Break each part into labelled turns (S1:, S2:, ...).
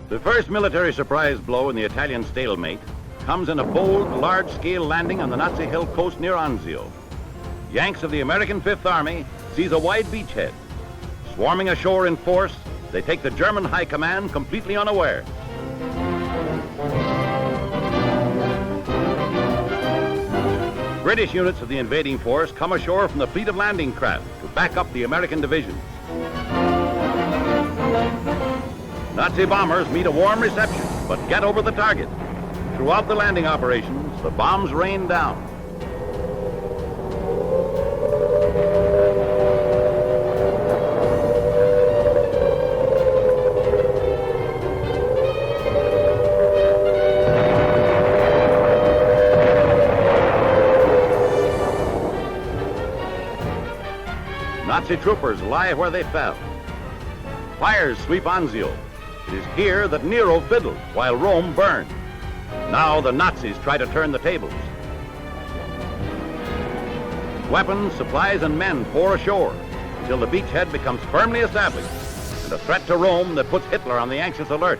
S1: The first military surprise blow in the Italian stalemate comes in a bold, large-scale landing on the Nazi held coast near Anzio. Yanks of the American Fifth Army seize a wide beachhead. Swarming ashore in force, they take the German high command completely unaware. British units of the invading force come ashore from the fleet of landing craft to back up the American divisions. Nazi bombers meet a warm reception, but get over the target. Throughout the landing operations, the bombs rain down. Nazi troopers lie where they fell. Fires sweep Anzio. It is here that Nero fiddled while Rome burned. Now the Nazis try to turn the tables. Weapons, supplies, and men pour ashore until the beachhead becomes firmly established and a threat to Rome that puts Hitler on the anxious alert.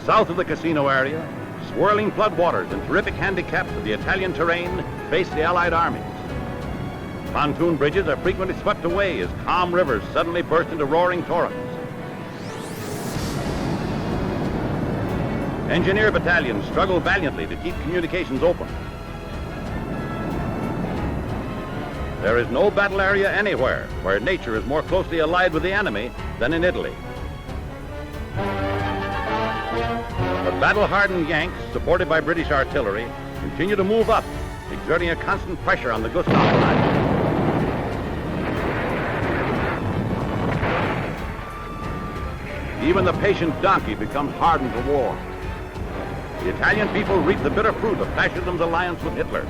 S1: South of the casino area, swirling floodwaters and terrific handicaps of the Italian terrain face the Allied armies. Pontoon bridges are frequently swept away as calm rivers suddenly burst into roaring torrents. Engineer battalions struggle valiantly to keep communications open. There is no battle area anywhere where nature is more closely allied with the enemy than in Italy. The battle-hardened Yanks, supported by British artillery, continue to move up, exerting a constant pressure on the Gustav Line. Even the patient donkey becomes hardened to war. The Italian people reap the bitter fruit of fascism's alliance with Hitler.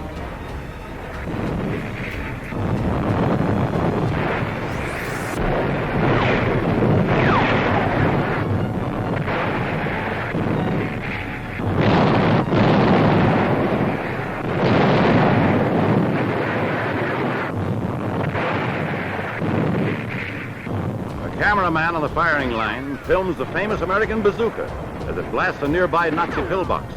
S1: Cameraman on the firing line films the famous American bazooka as it blasts a nearby Nazi pillbox.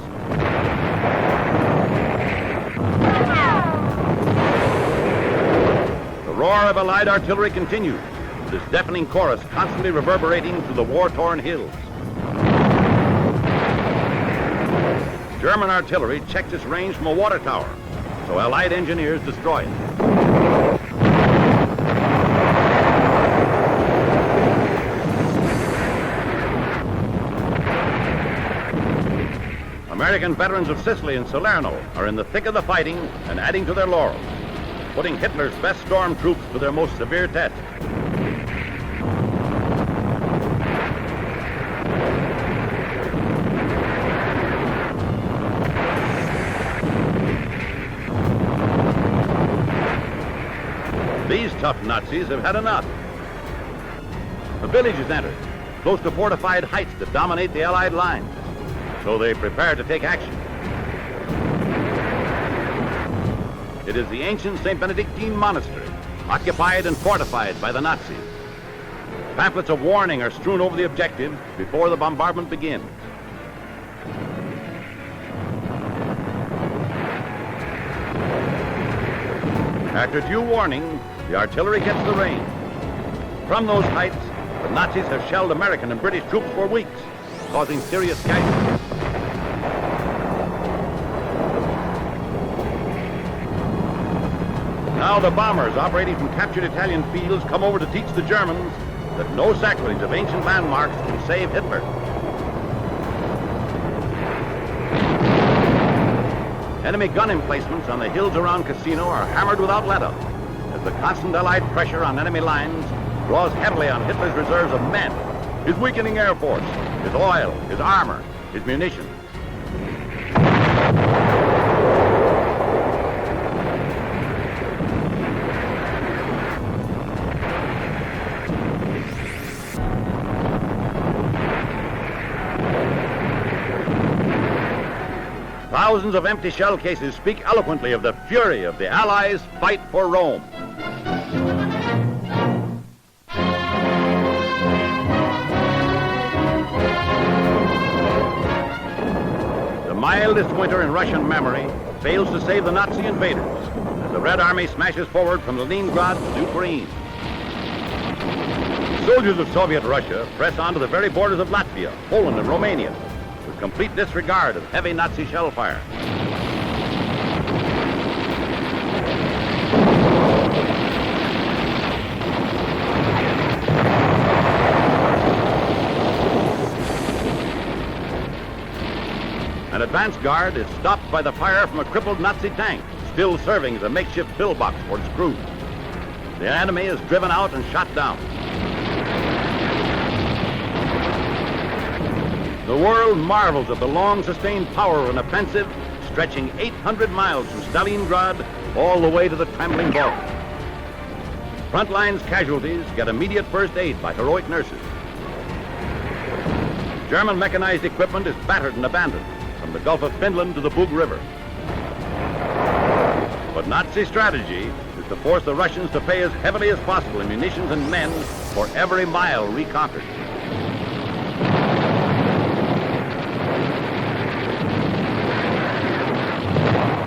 S1: The roar of Allied artillery continues, this deafening chorus constantly reverberating through the war-torn hills. German artillery checks its range from a water tower, so Allied engineers destroy it. American veterans of Sicily and Salerno are in the thick of the fighting and adding to their laurels, putting Hitler's best storm troops to their most severe test. These tough Nazis have had enough. A village is entered, close to fortified heights that dominate the Allied lines. So they prepare to take action. It is the ancient St. Benedictine monastery, occupied and fortified by the Nazis. Pamphlets of warning are strewn over the objective before the bombardment begins. After due warning, the artillery gets the range. From those heights, the Nazis have shelled American and British troops for weeks, causing serious casualties. Now the bombers operating from captured Italian fields come over to teach the Germans that no sacrilege of ancient landmarks can save Hitler. Enemy gun emplacements on the hills around Cassino are hammered without let-up, as the constant Allied pressure on enemy lines draws heavily on Hitler's reserves of men, his weakening air force, his oil, his armor, his munitions. Thousands of empty shell cases speak eloquently of the fury of the Allies' fight for Rome. wildest winter in Russian memory fails to save the Nazi invaders as the Red Army smashes forward from Leningrad to Ukraine. Soldiers of Soviet Russia press on to the very borders of Latvia, Poland, and Romania with complete disregard of heavy Nazi shell fire. An advance guard is stopped by the fire from a crippled Nazi tank, still serving as a makeshift pillbox for its crew. The enemy is driven out and shot down. The world marvels at the long-sustained power of an offensive stretching 800 miles from Stalingrad all the way to the trembling Balkans. Frontline's casualties get immediate first aid by heroic nurses. German mechanized equipment is battered and abandoned from the Gulf of Finland to the Bug River. But Nazi strategy is to force the Russians to pay as heavily as possible in munitions and men for every mile reconquered.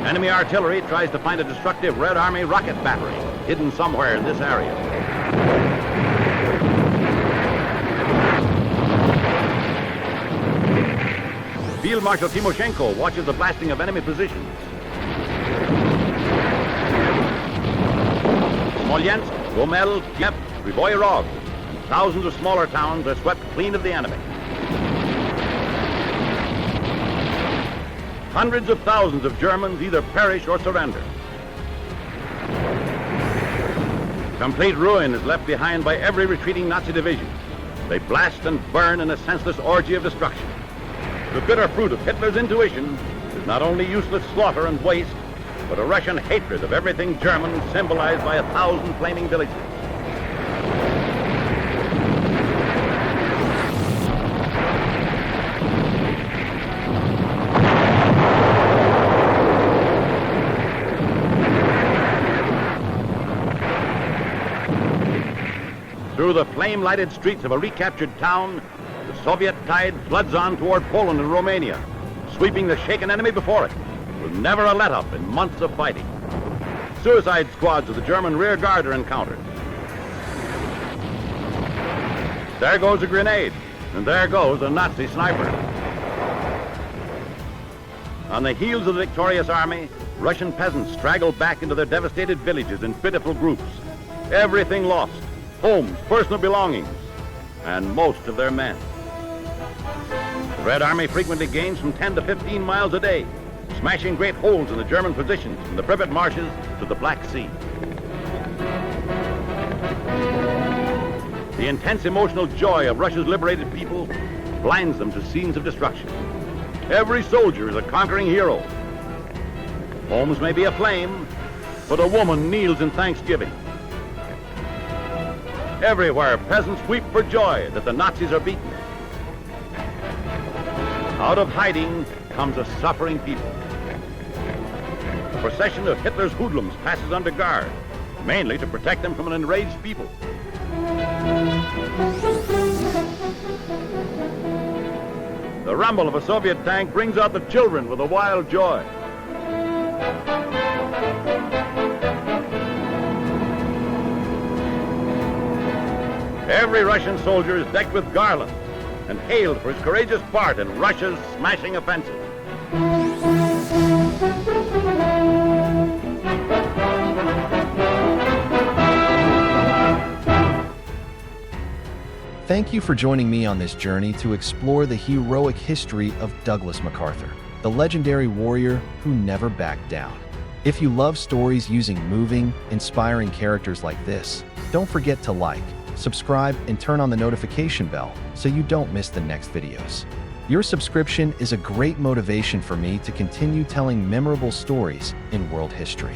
S1: Enemy artillery tries to find a destructive Red Army rocket battery hidden somewhere in this area. Field Marshal Timoshenko watches the blasting of enemy positions. Smolensk, Gomel, Kiev, Kryvyi Rog, and thousands of smaller towns are swept clean of the enemy. Hundreds of thousands of Germans either perish or surrender. Complete ruin is left behind by every retreating Nazi division. They blast and burn in a senseless orgy of destruction. The bitter fruit of Hitler's intuition is not only useless slaughter and waste, but a Russian hatred of everything German symbolized by 1,000 flaming villages. Through the flame-lighted streets of a recaptured town, the Soviet tide floods on toward Poland and Romania, sweeping the shaken enemy before it, with never a let-up in months of fighting. Suicide squads of the German rear guard are encountered. There goes a grenade, and there goes a Nazi sniper. On the heels of the victorious army, Russian peasants straggle back into their devastated villages in pitiful groups. Everything lost: homes, personal belongings, and most of their men. The Red Army frequently gains from 10 to 15 miles a day, smashing great holes in the German positions from the Pripyat marshes to the Black Sea. The intense emotional joy of Russia's liberated people blinds them to scenes of destruction. Every soldier is a conquering hero. Homes may be aflame, but a woman kneels in thanksgiving. Everywhere, peasants weep for joy that the Nazis are beaten. Out of hiding comes a suffering people. A procession of Hitler's hoodlums passes under guard, mainly to protect them from an enraged people. The rumble of a Soviet tank brings out the children with a wild joy. Every Russian soldier is decked with garlands and hailed for his courageous part in Russia's smashing offensive.
S2: Thank you for joining me on this journey to explore the heroic history of Douglas MacArthur, the legendary warrior who never backed down. If you love stories using moving, inspiring characters like this, don't forget to like, subscribe, and turn on the notification bell so you don't miss the next videos. Your subscription is a great motivation for me to continue telling memorable stories in world history.